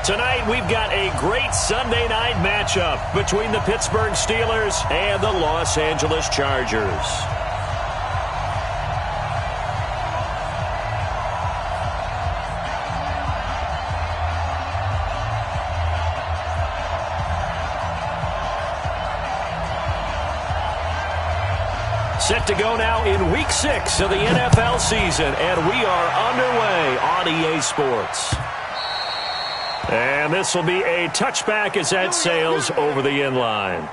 Tonight, we've got a great Sunday night matchup between the Pittsburgh Steelers and the Los Angeles Chargers. Set to go now in Week 6 of the NFL season, and we are underway on EA Sports. And this will be a touchback as that sails over the end line.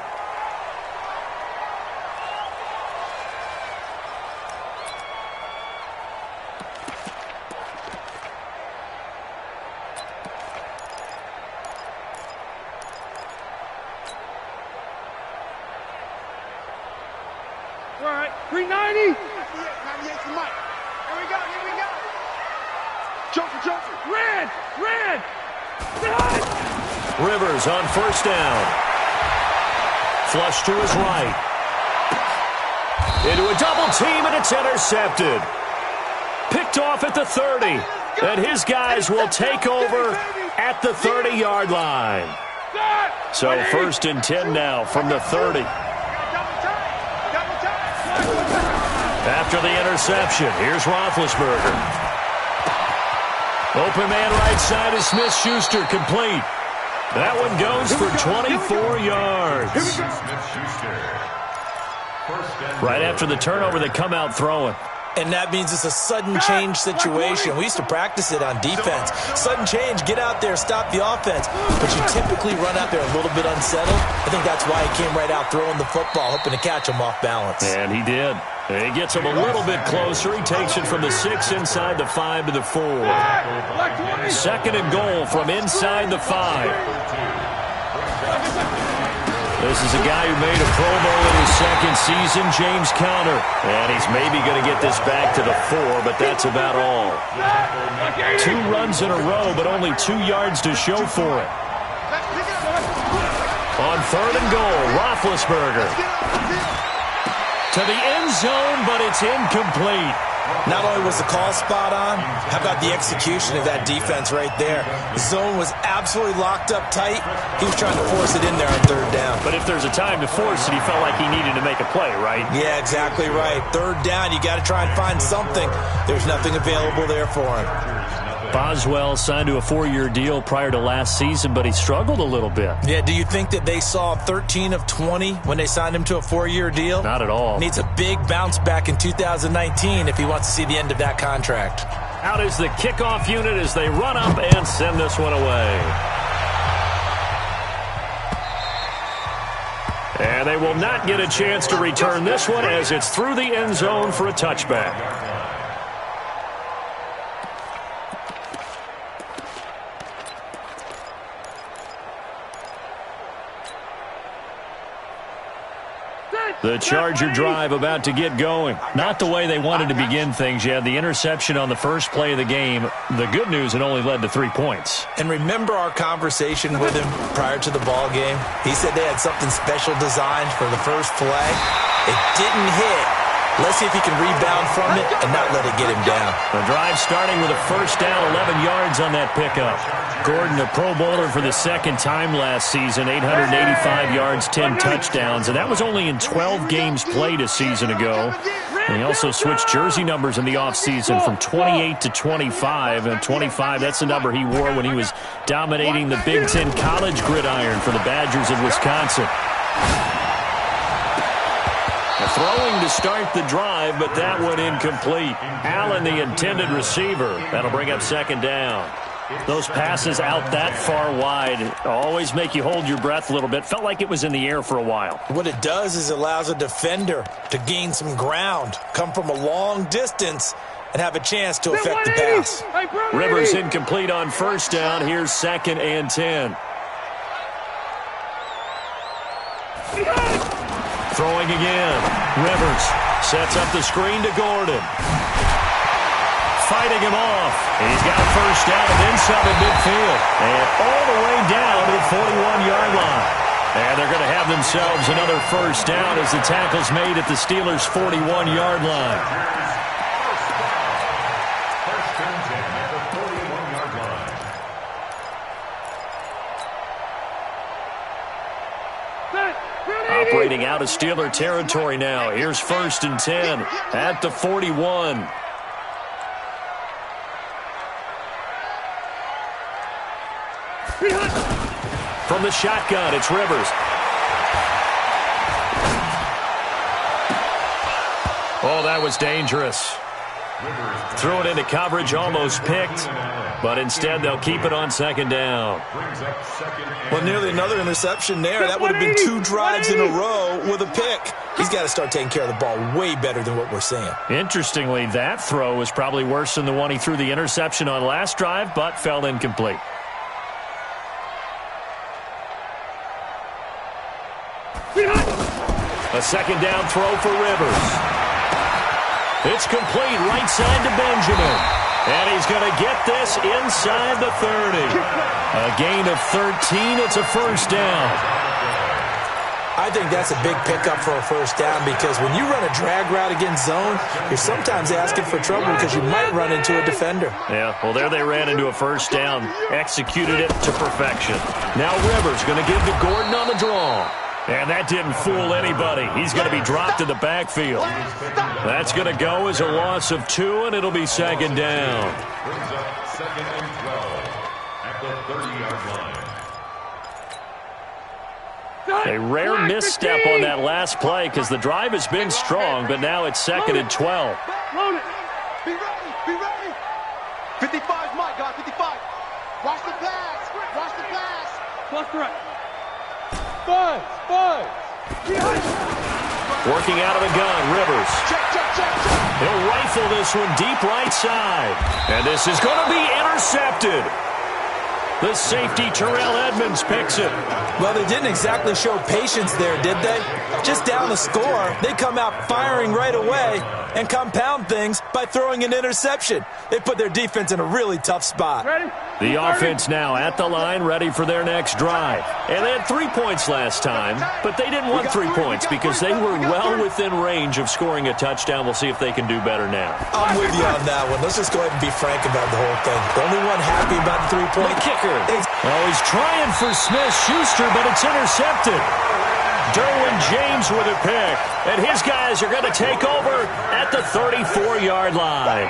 All right, 390. 98 to Mike. Here we go, here we go. Joker. Red. Rivers on first down. Flush to his right. Into a double team, and it's intercepted. Picked off at the 30. And his guys will take over at the 30-yard line. So 1st and 10 now from the 30. After the interception, here's Roethlisberger. Open man right side is Smith-Schuster, complete. That one goes for 24 yards. Right after the turnover, they come out throwing. And that means it's a sudden change situation. We used to practice it on defense. Sudden change, get out there, stop the offense. But you typically run out there a little bit unsettled. I think that's why he came right out throwing the football, hoping to catch him off balance. And he did. And he gets him a little bit closer. He takes it from the 6 inside the 5 to the 4. 2nd and goal from inside the 5. This is a guy who made a Pro Bowl in his 2nd season, James Conner. And he's maybe going to get this back to the 4, but that's about all. 2 runs in a row, but only 2 yards to show for it. On 3rd and goal, Roethlisberger. To the end zone, but it's incomplete. Not only was the call spot on, how about the execution of that defense right there? The zone was absolutely locked up tight. He was trying to force it in there on 3rd down. But if there's a time to force it, he felt like he needed to make a play, right? Yeah, exactly right. 3rd down, you got to try and find something. There's nothing available there for him. Boswell signed to a 4-year deal prior to last season, but he struggled a little bit. Yeah, do you think that they saw 13 of 20 when they signed him to a 4-year deal? Not at all. Needs a big bounce back in 2019 if he wants to see the end of that contract. Out is the kickoff unit as they run up and send this one away. And they will not get a chance to return this one as it's through the end zone for a touchback. The Charger drive about to get going. Not the way they wanted to begin things. You had the interception on the first play of the game. The good news, it only led to 3 points. And remember our conversation with him prior to the ball game? He said they had something special designed for the first play. It didn't hit. Let's see if he can rebound from it and not let it get him down. The drive starting with a first down, 11 yards on that pickup. Gordon, a Pro Bowler for the 2nd time last season, 885 yards, 10 touchdowns, and that was only in 12 games played a season ago. And he also switched jersey numbers in the offseason from 28 to 25, and 25, that's the number he wore when he was dominating the Big Ten college gridiron for the Badgers of Wisconsin. Throwing to start the drive, but that one incomplete. Allen, the intended receiver. That'll bring up 2nd down. Those passes out that far wide always make you hold your breath a little bit. Felt like it was in the air for a while. What it does is it allows a defender to gain some ground, come from a long distance, and have a chance to affect the pass. Rivers incomplete on first down. Here's 2nd and 10. Throwing again. Rivers sets up the screen to Gordon. Fighting him off. He's got first down and then some in midfield. And all the way down to the 41-yard line. And they're going to have themselves another first down as the tackle's made at the Steelers' 41-yard line. Operating out of Steeler territory now. Here's 1st and 10 at the 41. From the shotgun, it's Rivers. Oh, that was dangerous. Threw it into coverage, almost picked, but instead they'll keep it on 2nd down. Well, nearly another interception there. That would have been 2 drives in a row with a pick. He's got to start taking care of the ball way better than what we're seeing. Interestingly, that throw was probably worse than the one he threw the interception on last drive, but fell incomplete. A 2nd down throw for Rivers. It's complete right side to Benjamin. And he's going to get this inside the 30. A gain of 13. It's a 1st down. I think that's a big pickup for a 1st down because when you run a drag route against zone, you're sometimes asking for trouble because you might run into a defender. Yeah, well, there they ran into a 1st down. Executed it to perfection. Now Rivers going to give to Gordon on the draw. And that didn't fool anybody. He's going to be dropped in the backfield. That's going to go as a loss of 2, and it'll be 2nd down. Brings up 2nd and 12 at the 30-yard line. A rare misstep on that last play because the drive has been strong, but now it's 2nd and 12. Load it. Be ready. Be ready. 55, Mike, guys. 55. Watch the pass. Watch the pass. Plus threat. 5. Working out of the gun, Rivers. Check. He'll rifle this one deep right side. And this is going to be intercepted. The safety, Terrell Edmonds, picks it. Well, they didn't exactly show patience there, did they? Just down the score, they come out firing right away and compound things by throwing an interception. They put their defense in a really tough spot. Ready? The offense now at the line, ready for their next drive. And they had 3 points last time, but they didn't want 3 points because they were well within range of scoring a touchdown. We'll see if they can do better now. I'm with you on that one. Let's just go ahead and be frank about the whole thing. The only one happy about the 3-point kicker. Oh, he's trying for Smith-Schuster, but it's intercepted. Derwin James with a pick, and his guys are going to take over at the 34-yard line.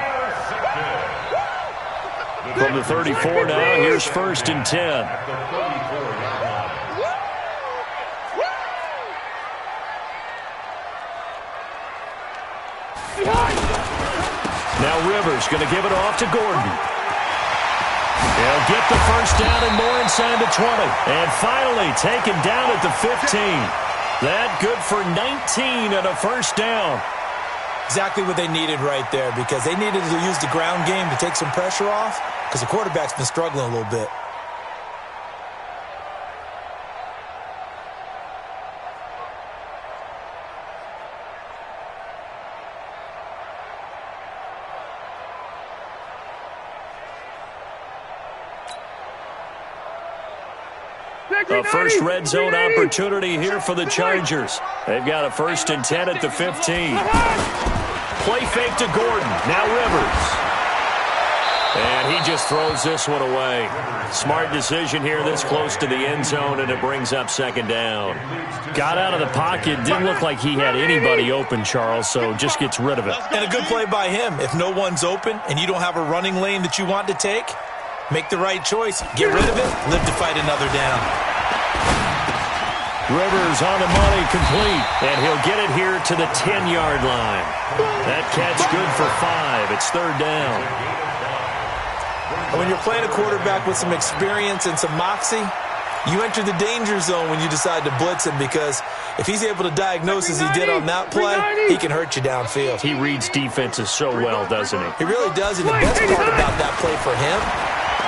From the 34 now, here's 1st and 10. Now Rivers going to give it off to Gordon. He'll get the 1st down and more inside the 20. And finally taken down at the 15. That good for 19 and a 1st down. Exactly what they needed right there because they needed to use the ground game to take some pressure off because the quarterback's been struggling a little bit. A first red zone opportunity here for the Chargers. They've got a 1st and 10 at the 15. Play fake to Gordon. Now Rivers. And he just throws this one away. Smart decision here this close to the end zone, and it brings up 2nd down. Got out of the pocket. Didn't look like he had anybody open, Charles, so just gets rid of it. And a good play by him. If no one's open and you don't have a running lane that you want to take, make the right choice. Get rid of it. Live to fight another down. Rivers on the money, complete. And he'll get it here to the 10-yard line. That catch good for 5. It's 3rd down. When you're playing a quarterback with some experience and some moxie, you enter the danger zone when you decide to blitz him because if he's able to diagnose as he did on that play, he can hurt you downfield. He reads defenses so well, doesn't he? He really does, and the best part about that play for him,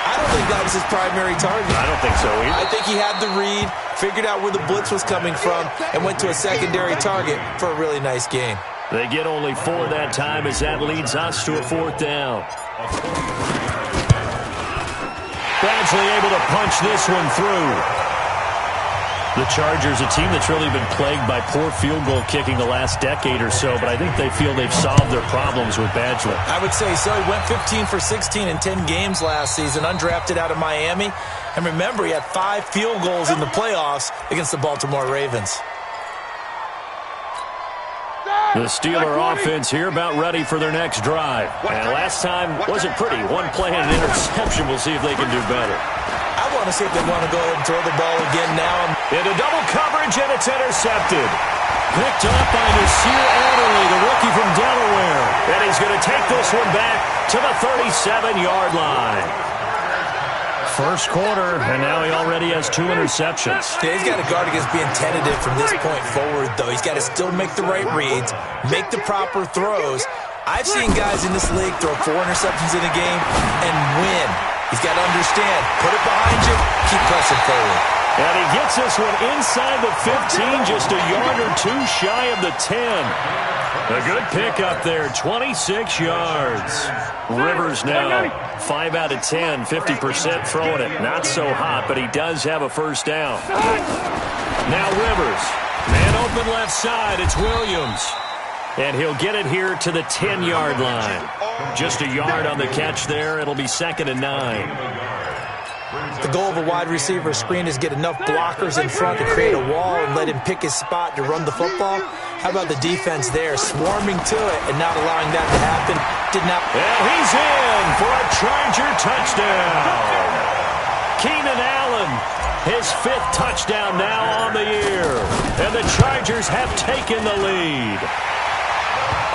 I don't think that was his primary target. I don't think so either. I think he had the read, figured out where the blitz was coming from, and went to a secondary target for a really nice gain. They get only 4 that time as that leads us to a 4th down. Badgley able to punch this one through. The Chargers, a team that's really been plagued by poor field goal kicking the last decade or so, but I think they feel they've solved their problems with Badgley. I would say so. He went 15 for 16 in 10 games last season, undrafted out of Miami. And remember, he had 5 field goals in the playoffs against the Baltimore Ravens. The Steeler offense here about ready for their next drive. And last time wasn't pretty. One play and an interception. We'll see if they can do better. I want to see if they want to go ahead and throw the ball again now. Into double coverage, and it's intercepted. Picked up by Nasir Adderley, the rookie from Delaware. And he's going to take this one back to the 37-yard line. First quarter, and now he already has 2 interceptions. Yeah, he's got to guard against being tentative from this point forward, though. He's got to still make the right reads, make the proper throws. I've seen guys in this league throw 4 interceptions in a game and win. He's got to understand, put it behind you, keep pressing forward. And he gets this one inside the 15, just a yard or 2 shy of the 10. A good pickup there, 26 yards. Rivers now 5 out of 10, 50% throwing it. Not so hot, but he does have a first down. Now Rivers, man open left side, it's Williams. And he'll get it here to the 10-yard line. Just a yard on the catch there. It'll be 2nd and 9. The goal of a wide receiver screen is get enough blockers in front to create a wall and let him pick his spot to run the football. How about the defense there, swarming to it and not allowing that to happen? Did not. And he's in for a Charger touchdown. Keenan Allen, his 5th touchdown now on the year. And the Chargers have taken the lead.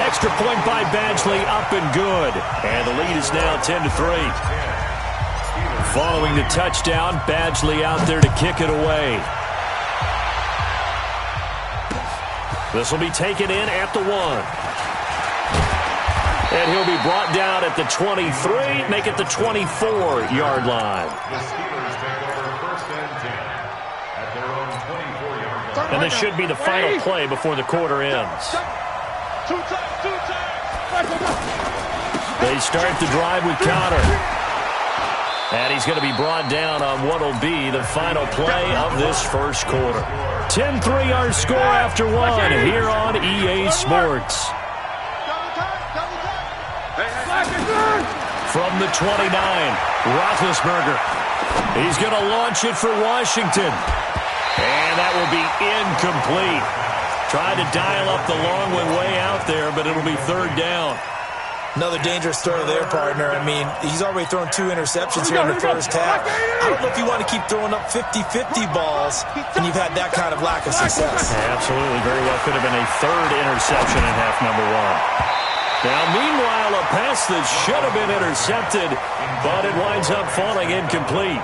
Extra point by Badgley, up and good. And the lead is now 10-3. Following the touchdown, Badgley out there to kick it away. This will be taken in at the 1. And he'll be brought down at the 23, make it the 24-yard line. And this should be the final play before the quarter ends. They start the drive with Connor. And he's going to be brought down on what will be the final play of this first quarter. 10-3 our score after 1 here on EA Sports. From the 29, Roethlisberger. He's going to launch it for Washington. And that will be incomplete. Tried to dial up the long one way out there, but it'll be 3rd down. Another dangerous throw there, partner. I mean, he's already thrown 2 interceptions here in the first half. I don't know if you want to keep throwing up 50-50 balls, and you've had that kind of lack of success. Absolutely. Very well could have been a 3rd interception in half number 1. Now, meanwhile, a pass that should have been intercepted, but it winds up falling incomplete.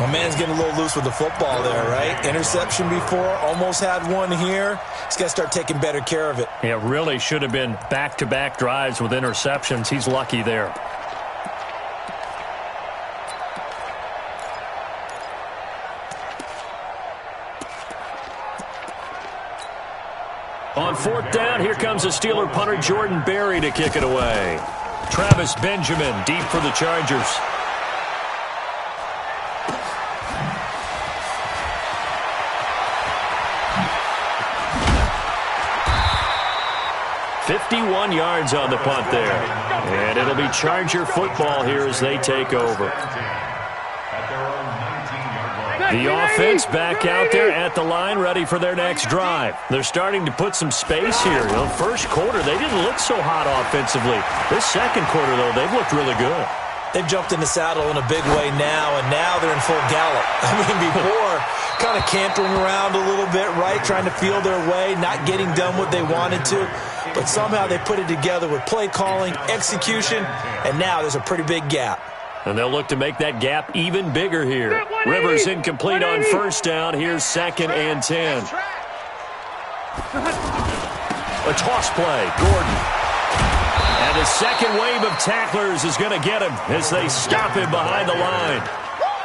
My man's getting a little loose with the football there, right? Interception before, almost had one here. He's got to start taking better care of it. Yeah, really should have been back-to-back drives with interceptions. He's lucky there. On 4th down, here comes the Steeler punter Jordan Berry to kick it away. Travis Benjamin deep for the Chargers. $51 yards on the punt there. And it'll be Charger football here as they take over. The offense back out there at the line, ready for their next drive. They're starting to put some space here. You know, first quarter, they didn't look so hot offensively. This second quarter, though, they've looked really good. They've jumped in the saddle in a big way now, and now they're in full gallop. I mean, before, kind of cantering around a little bit, right, trying to feel their way, not getting done what they wanted to. But somehow they put it together with play calling, execution, and now there's a pretty big gap. And they'll look to make that gap even bigger here. Rivers incomplete on first down. Here's 2nd and 10. A toss play, Gordon. And the second wave of tacklers is going to get him as they stop him behind the line.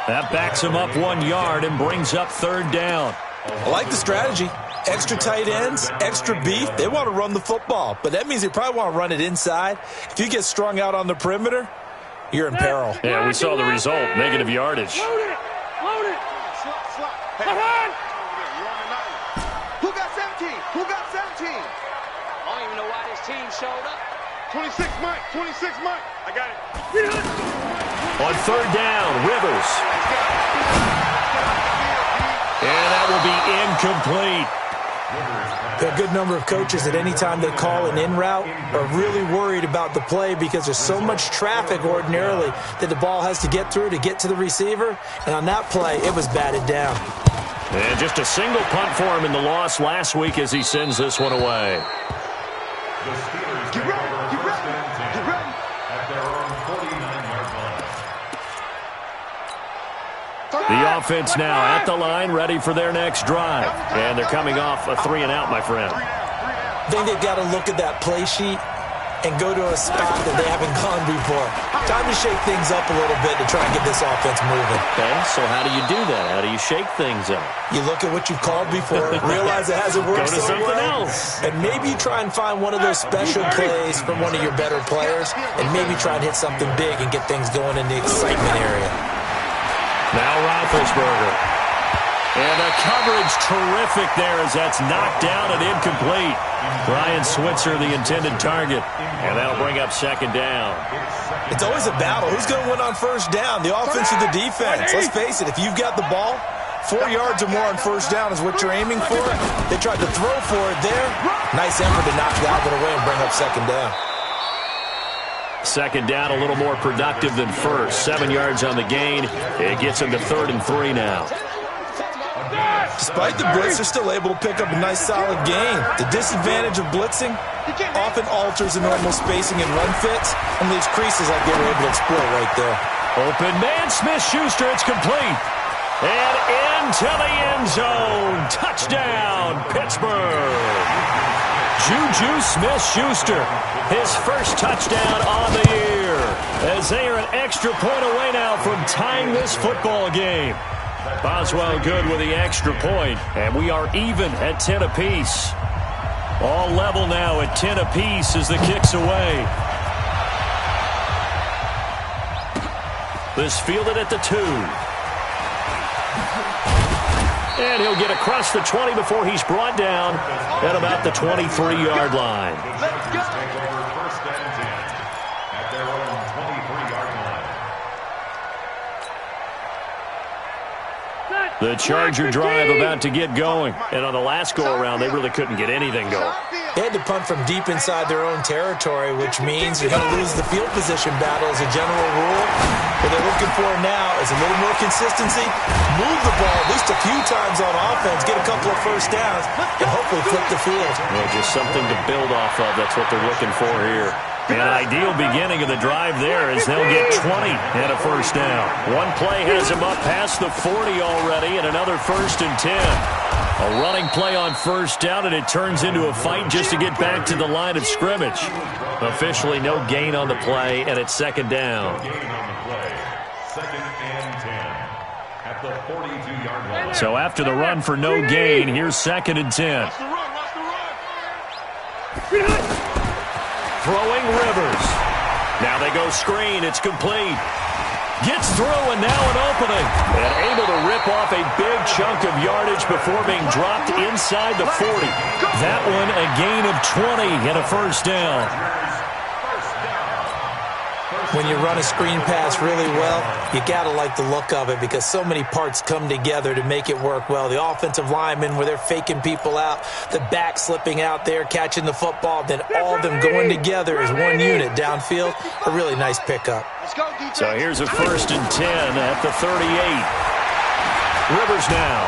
That backs him up 1 yard and brings up 3rd down. I like the strategy. Extra tight ends, extra beef. They want to run the football, but that means they probably want to run it inside. If you get strung out on the perimeter, you're in peril. Yeah, we saw the result. Negative yardage. Load it. Load it. Slot. Hey. Who got 17? Who got 17? I don't even know why this team showed up. 26 Mike. I got it. On third down, Rivers. And that will be incomplete. A good number of coaches at any time they call an in route are really worried about the play because there's so much traffic ordinarily that the ball has to get through to get to the receiver. And on that play, it was batted down. And just a single punt for him in the loss last week as he sends this one away. The Steelers take over first and 10 at their own 49-yard line. The offense now at the line, ready for their next drive. And they're coming off a 3-and-out, my friend. I think they've got to look at that play sheet and go to a spot that they haven't gone before. Time to shake things up a little bit to try and get this offense moving. Okay, so how do you do that? How do you shake things up? You look at what you've called before, realize it hasn't worked Go to so something well, else. and maybe you try and find one of those special plays from one of your better players, and maybe try and hit something big and get things going in the excitement area. Now Roethlisberger. And the coverage terrific there as that's knocked down and incomplete. Brian Switzer, the intended target. And that'll bring up second down. It's always a battle. Who's going to win on first down, the offense or the defense? Let's face it, if you've got the ball, 4 yards or more on first down is what you're aiming for. They tried to throw for it there. Nice effort to knock that one away and bring up second down. Second down, a little more productive than first. 7 yards on the gain. It gets them to 3rd and 3 now. Despite the blitz, they're still able to pick up a nice solid gain. The disadvantage of blitzing often alters the normal spacing and run fits and leaves creases like they were able to exploit right there. Open man, Smith-Schuster, it's complete. And into the end zone. Touchdown, Pittsburgh. Juju Smith-Schuster, his first touchdown on the year. As they are an extra point away now from tying this football game. Boswell good with the extra point, and we are even at 10 apiece. All level now at 10 apiece as the kick's away. This fielded at the 2. And he'll get across the 20 before he's brought down at about the 23-yard line. Let's go. Take over first and 10 at their own 23-yard line. The Charger drive about to get going. And on the last go-around, they really couldn't get anything going. They had to punt from deep inside their own territory, which means you're going to lose the field position battle as a general rule. What they're looking for now is a little more consistency, move the ball at least a few times on offense, get a couple of first downs, and hopefully flip the field. Well, just something to build off of. That's what they're looking for here. An ideal beginning of the drive there as they'll get 20 and a first down. One play has them up past the 40 already and another 1st and 10. A running play on first down, and it turns into a fight just to get back to the line of scrimmage. Officially no gain on the play, and it's second down. Gain on the play. 2nd and 10 at the 42-yard line. So after the run for no gain, here's 2nd and 10. Throwing Rivers. Now they go screen. It's complete. Gets through, and now an opening. And able to rip off a big chunk of yardage before being dropped inside the 40. That one a gain of 20 and a first down. When you run a screen pass really well, you got to like the look of it because so many parts come together to make it work well. The offensive linemen, where they're faking people out, the back slipping out there, catching the football, then all of them going together as one unit downfield. A really nice pickup. So here's a 1st and 10 at the 38. Rivers now.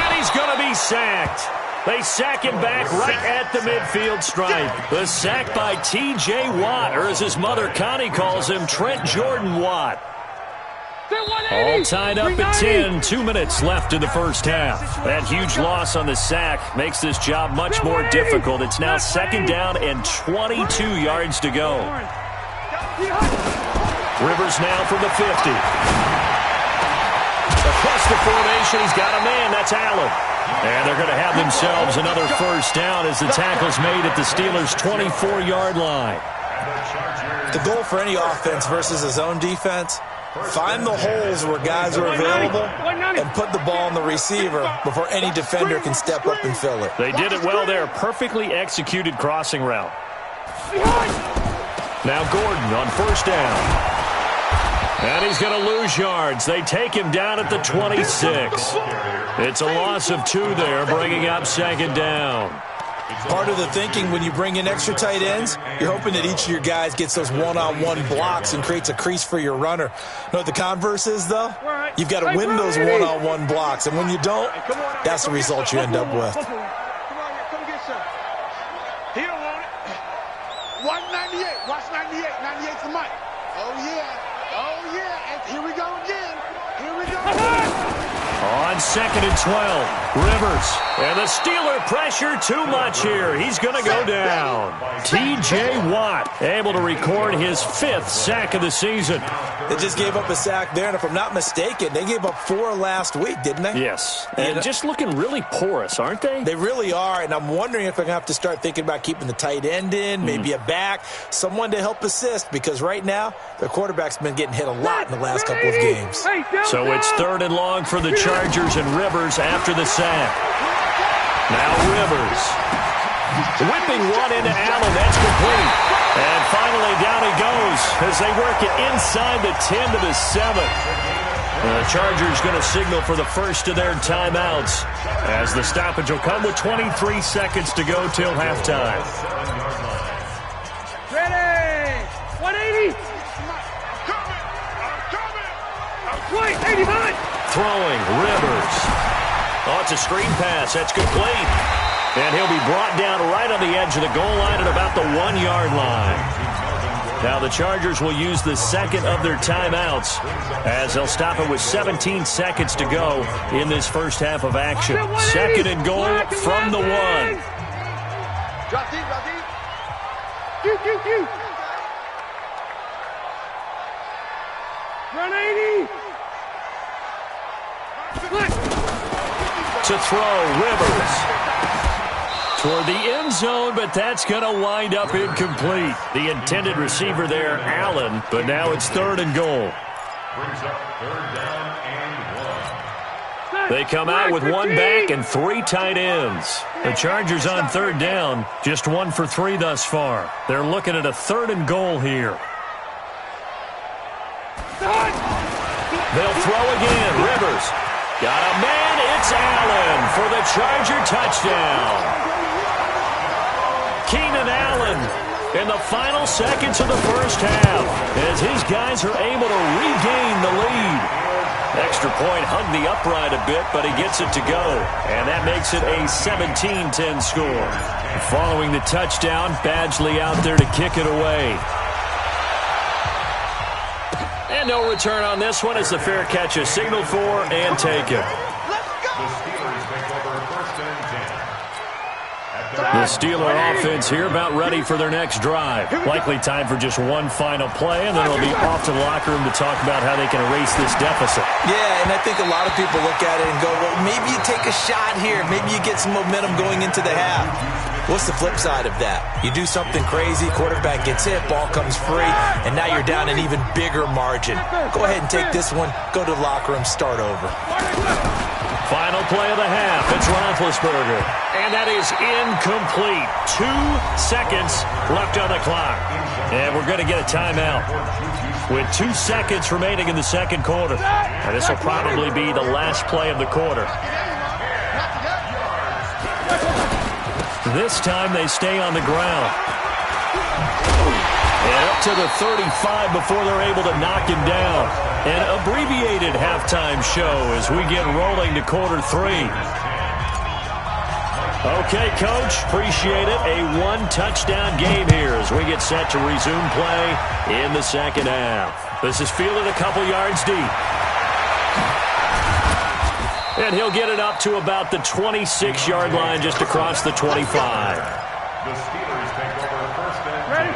And he's going to be sacked. They sack him back right at the midfield stripe. The sack by T.J. Watt, or as his mother Connie calls him, Trent Jordan Watt. All tied up at 10, 2 minutes left in the first half. That huge loss on the sack makes this job much more difficult. It's now 2nd down and 22 yards to go. Rivers now from the 50. Across the formation, he's got a man. That's Allen. And they're going to have themselves another first down as the tackle's made at the Steelers' 24-yard line. The goal for any offense versus his own defense, find the holes where guys are available and put the ball on the receiver before any defender can step up and fill it. They did it well there. Perfectly executed crossing route. Now Gordon on first down. And he's going to lose yards. They take him down at the 26. It's a loss of 2 there, bringing up second down. Part of the thinking when you bring in extra tight ends, you're hoping that each of your guys gets those one-on-one blocks and creates a crease for your runner. You know what the converse is, though? You've got to win those one-on-one blocks, and when you don't, that's the result you end up with. Come get some. He don't want it. 198. Watch 98. 98's the mic. Oh, yeah. Oh, yeah. And here we go again. Here we go. On second and 12, Rivers. And the Steeler pressure too much here. He's going to go down. T.J. Watt able to record his 5th sack of the season. They just gave up a sack there, and if I'm not mistaken, they gave up 4 last week, didn't they? Yes. And just looking really porous, aren't they? They really are, and I'm wondering if I'm going to have to start thinking about keeping the tight end in, maybe a back, someone to help assist, because right now, their quarterback's been getting hit a lot in the last couple of games. So it's 3rd and long for the Chargers and Rivers after the sack. Now Rivers. Whipping one into Allen. That's complete. And finally down he goes as they work it inside the 10 to the 7. The Chargers going to signal for the first of their timeouts as the stoppage will come with 23 seconds to go till halftime. Ready. 180. I'm coming. 89. Throwing, Rivers. Oh, it's a screen pass. That's complete. And he'll be brought down right on the edge of the goal line at about the 1-yard line. Now the Chargers will use the second of their timeouts as they'll stop it with 17 seconds to go in this first half of action. 2nd and goal from the 1. Drop deep, drop deep. Run 80. To throw, Rivers. Toward the end zone, but that's going to wind up incomplete. The intended receiver there, Allen, but now it's 3rd and goal. Brings up 3rd down and 1. They come out with 1 back and 3 tight ends. The Chargers on 3rd down, just 1 for 3 thus far. They're looking at a 3rd and goal here. They'll throw again, Rivers. Got a man, it's Allen for the Charger touchdown. Keenan Allen in the final seconds of the first half as his guys are able to regain the lead. Extra point hugged the upright a bit, but he gets it to go. And that makes it a 17-10 score. Following the touchdown, Badgley out there to kick it away. And no return on this one as the fair catch is signaled for and taken. The Steeler offense here about ready for their next drive. Likely time for just one final play, and then they'll be off to the locker room to talk about how they can erase this deficit. Yeah, and I think a lot of people look at it and go, well, maybe you take a shot here. Maybe you get some momentum going into the half. What's the flip side of that? You do something crazy, quarterback gets hit, ball comes free, and now you're down an even bigger margin. Go ahead and take this one, go to the locker room, start over. Final play of the half. It's Roethlisberger. And that is incomplete. 2 seconds left on the clock. And we're going to get a timeout with 2 seconds remaining in the second quarter. And this will probably be the last play of the quarter. This time they stay on the ground. And up to the 35 before they're able to knock him down. An abbreviated halftime show as we get rolling to quarter 3. Okay, Coach, appreciate it. A 1-touchdown game here as we get set to resume play in the second half. This is fielded a couple yards deep. And he'll get it up to about the 26-yard line just across the 25.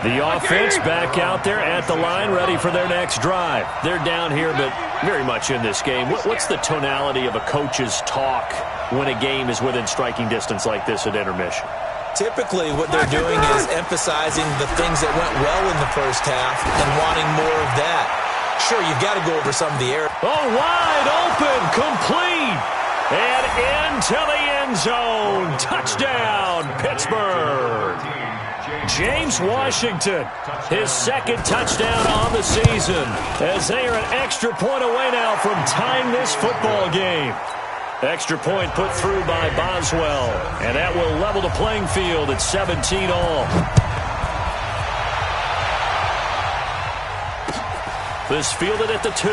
The offense back out there at the line, ready for their next drive. They're down here, but very much in this game. What's the tonality of a coach's talk when a game is within striking distance like this at intermission? Typically, what they're doing is emphasizing the things that went well in the first half and wanting more of that. Sure, you've got to go over some of the air. Oh, wide open, complete, and into the end zone. Touchdown, Pittsburgh. James Washington, his second touchdown on the season, as they are an extra point away now from tying this football game. Extra point put through by Boswell, and that will level the playing field at 17 all. This fielded at the 2.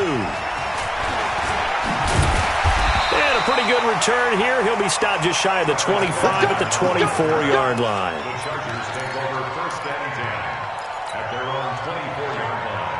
And a pretty good return here. He'll be stopped just shy of the 25 at the 24-yard line. The Chargers take over 1st and 10 at their own 24-yard line.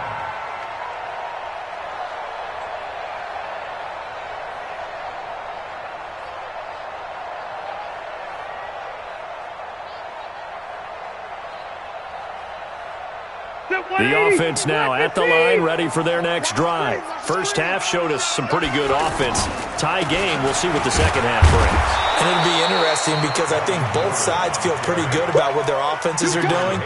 The offense now at the line, ready for their next drive. First half showed us some pretty good offense. Tie game, we'll see what the second half brings. And it'll be interesting because I think both sides feel pretty good about what their offenses are doing.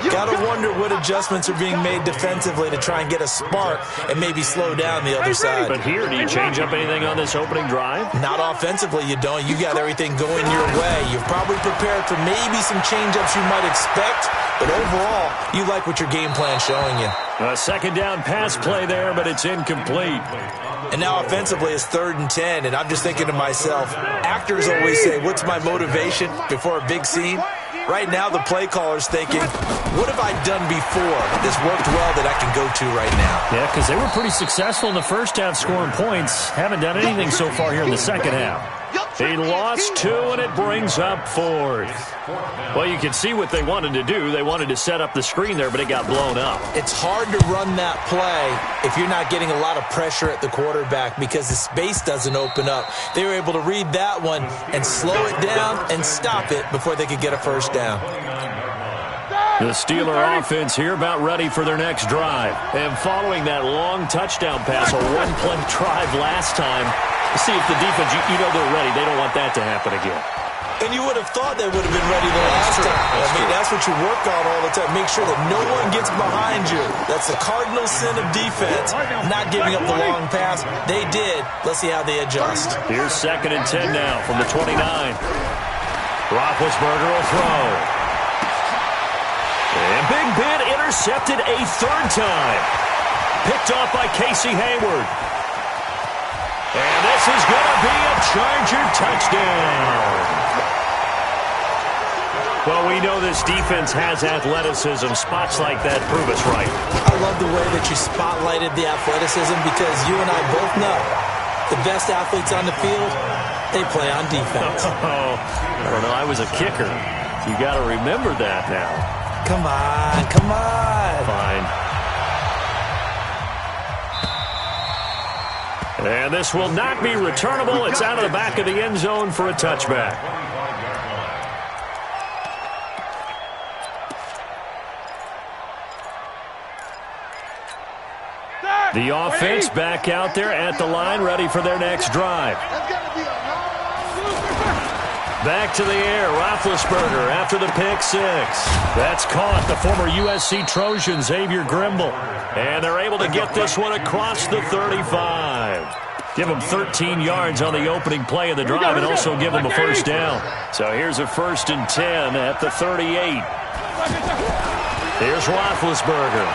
Got to wonder what adjustments are being made defensively to try and get a spark and maybe slow down the other side. But here, do you change up anything on this opening drive? Not offensively, you don't. You got everything going your way. You've probably prepared for maybe some change-ups you might expect, but overall, you like what your game plan's showing you. A second down pass play there, but it's incomplete. And now offensively it's 3rd and 10, and I'm just thinking to myself, actors always say, what's my motivation before a big scene? Right now the play caller's thinking, what have I done before that's worked well that I can go to right now? Yeah, because they were pretty successful in the first half scoring points. Haven't done anything so far here in the second half. He lost 2, and it brings up 4th. Well, you can see what they wanted to do. They wanted to set up the screen there, but it got blown up. It's hard to run that play if you're not getting a lot of pressure at the quarterback because the space doesn't open up. They were able to read that one and slow it down and stop it before they could get a first down. The Steeler offense here about ready for their next drive. And following that long touchdown pass, a one-play drive last time, see if the defense, you know they're ready. They don't want that to happen again. And you would have thought they would have been ready the last time. That's what you work on all the time. Make sure that no one gets behind you. That's the cardinal sin of defense, not giving up the long pass. They did. Let's see how they adjust. Here's 2nd and 10 now from the 29. Roethlisberger will throw. And Big Ben intercepted a 3rd time. Picked off by Casey Hayward. And this is going to be a Charger touchdown. Well, we know this defense has athleticism. Spots like that prove us right. I love the way that you spotlighted the athleticism because you and I both know the best athletes on the field, they play on defense. Oh, I don't know. I was a kicker. You got to remember that now. Come on, come on. Fine. And this will not be returnable. It's out of the back of the end zone for a touchback. The offense back out there at the line, ready for their next drive. Back to the air, Roethlisberger after the pick 6. That's caught the former USC Trojan, Xavier Grimble. And they're able to get this one across the 35. Give them 13 yards on the opening play of the drive and also give them a first down. So here's a 1st and 10 at the 38. Here's Roethlisberger.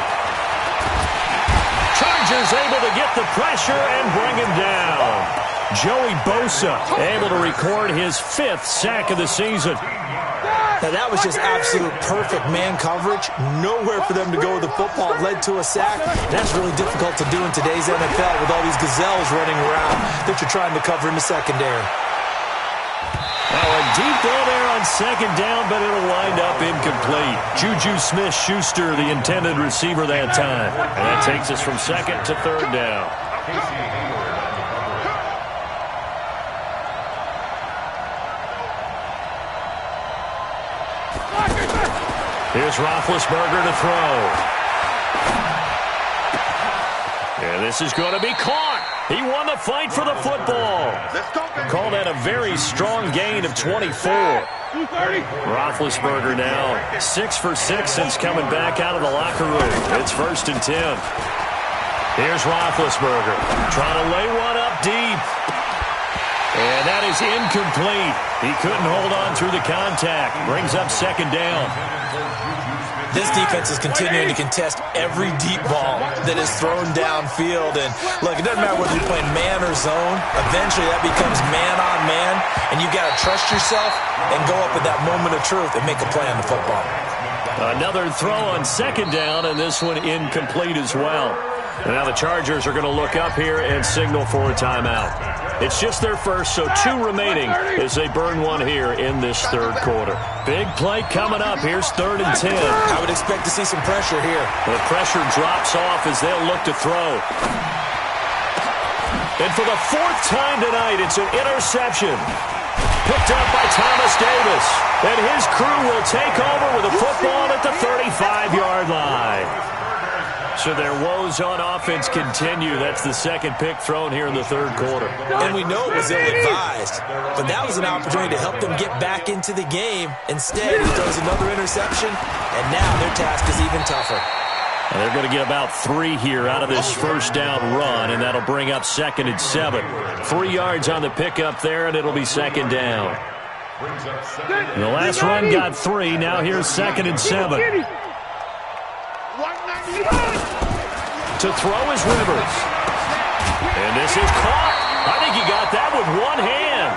Chargers able to get the pressure and bring him down. Joey Bosa able to record his 5th sack of the season. Now that was just absolute perfect man coverage. Nowhere for them to go with the football. Led to a sack. That's really difficult to do in today's NFL with all these gazelles running around that you're trying to cover in the secondary. Now a deep ball there on 2nd down, but it'll wind up incomplete. Juju Smith-Schuster, the intended receiver that time. And that takes us from 2nd to 3rd down. Here's Roethlisberger to throw. And this is going to be caught. He won the fight for the football. Call that a very strong gain of 24. Roethlisberger now 6 for 6 since coming back out of the locker room. It's 1st and 10. Here's Roethlisberger trying to lay one up deep. And that is incomplete. He couldn't hold on through the contact. Brings up 2nd down. This defense is continuing to contest every deep ball that is thrown downfield. And look, it doesn't matter whether you're playing man or zone. Eventually that becomes man on man, and you got to trust yourself and go up at that moment of truth and make a play on the football. Another throw on second down, and this one incomplete as well. And now the Chargers are going to look up here and signal for a timeout. It's just their first, so 2 remaining as they burn one here in this third quarter. Big play coming up. Here's 3rd and 10. I would expect to see some pressure here. The pressure drops off as they'll look to throw. And for the 4th time tonight, it's an interception. Picked up by Thomas Davis. And his crew will take over with a football at the 35-yard line. So their woes on offense continue. That's the second pick thrown here in the third quarter. And we know it was ill-advised, but that was an opportunity to help them get back into the game. Instead, he throws another interception, and now their task is even tougher. And they're going to get about 3 here out of this first down run, and that'll bring up 2nd and 7. 3 yards on the pickup there, and it'll be 2nd down. The last run got 3. Now here's 2nd and 7. To throw is Rivers. And this is caught. I think he got that with one hand.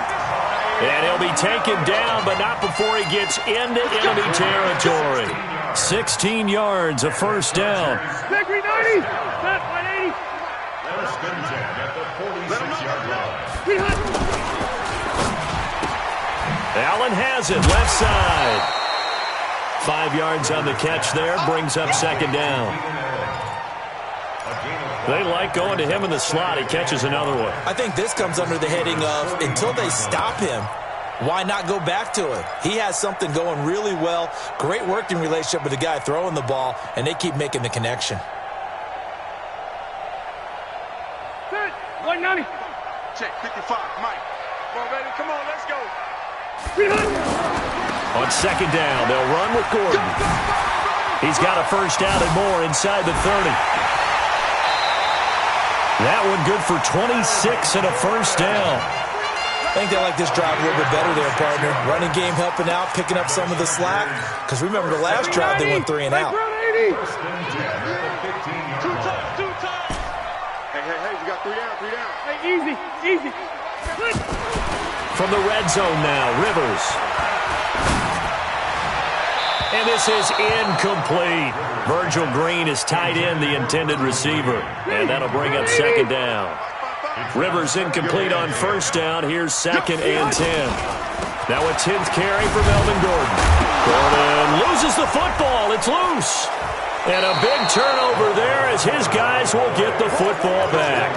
And he'll be taken down, but not before he gets into enemy territory. 16 yards, a first down. Victory 90. Not 180. First and 10 at the 46-yard line. Allen has it, left side. 5 yards on the catch there, brings up 2nd down. They like going to him in the slot. He catches another one. I think this comes under the heading of until they stop him, why not go back to it? He has something going really well. Great working relationship with the guy throwing the ball, and they keep making the connection. 190. Check 55, Mike. Come on, baby. Come on, let's go. On 2nd down, they'll run with Gordon. He's got a first down and more inside the 30. That one good for 26 and a first down. I think they like this drive a little bit better there, partner. Running game helping out, picking up some of the slack. Because remember, the last drive, they went 3 and out. First and 10 at the 15-yard line. Two times. Hey, you got 3 down, 3 down. Hey, easy. From the red zone now, Rivers. And this is incomplete. Virgil Green is tied in, the intended receiver. And that'll bring up 2nd down. Rivers incomplete on first down. Here's 2nd and 10. Now a 10th carry for Melvin Gordon. Gordon loses the football. It's loose. And a big turnover there as his guys will get the football back.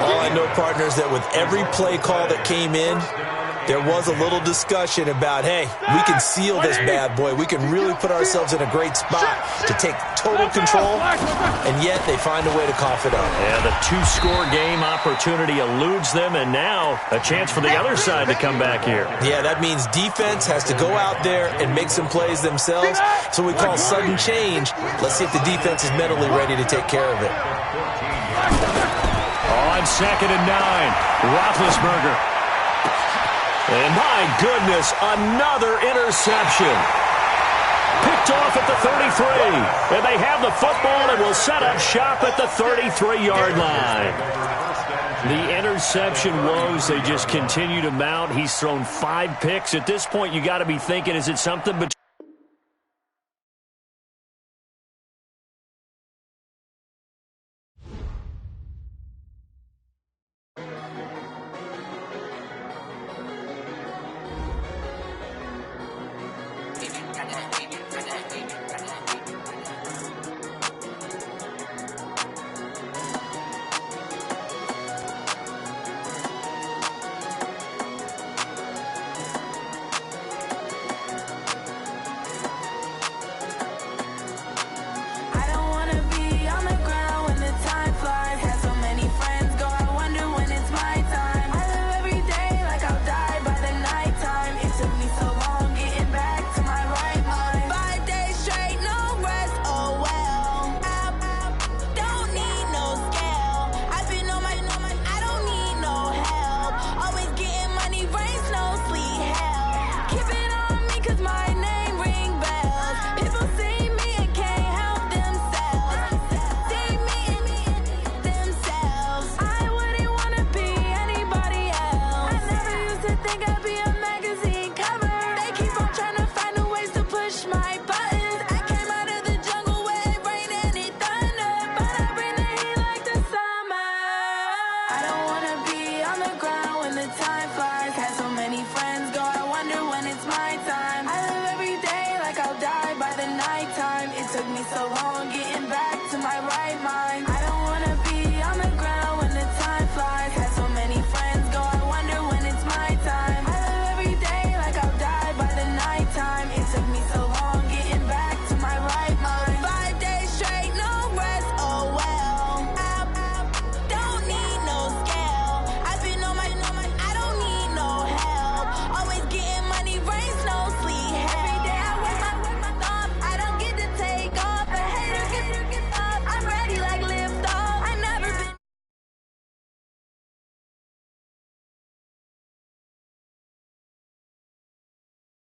All I know, partner, is that with every play call that came in, there was a little discussion about, hey, we can seal this bad boy. We can really put ourselves in a great spot to take total control, and yet they find a way to cough it up. Yeah, the 2-score game opportunity eludes them, and now a chance for the other side to come back here. Yeah, that means defense has to go out there and make some plays themselves. So we call sudden change. Let's see if the defense is mentally ready to take care of it. On 2nd and 9, Roethlisberger. And my goodness, another interception. Picked off at the 33. And they have the football and will set up shop at the 33-yard line. The interception woes, they just continue to mount. He's thrown 5 picks. At this point, you got to be thinking, is it something between